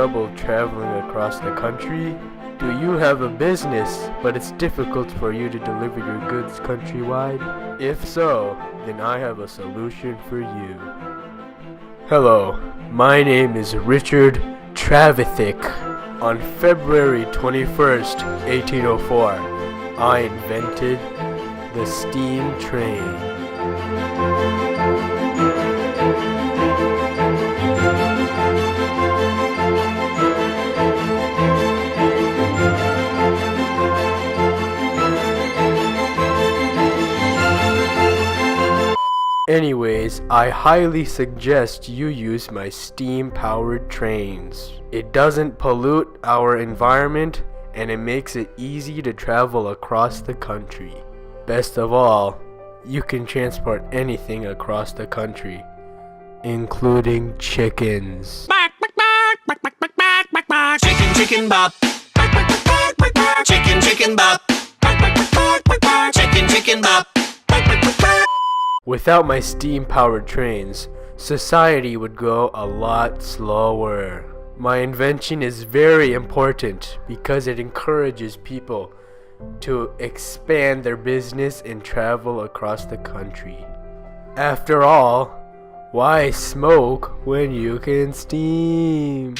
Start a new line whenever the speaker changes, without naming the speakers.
trouble traveling across the country? Do you have a business, but it's difficult for you to deliver your goods countrywide? If so, then I have a solution for you. Hello, my name is Richard Travithick. On February 21st, 1804, I invented the steam train. Anyways, I highly suggest you use my steam-powered trains. It doesn't pollute our environment, and it makes it easy to travel across the country. Best of all, you can transport anything across the country, including chickens.
Chicken, chicken bop. Chicken, chicken bop. Chicken, chicken bop.
Without my steam-powered trains, society would go a lot slower. My invention is very important because it encourages people to expand their business and travel across the country. After all, why smoke when you can steam?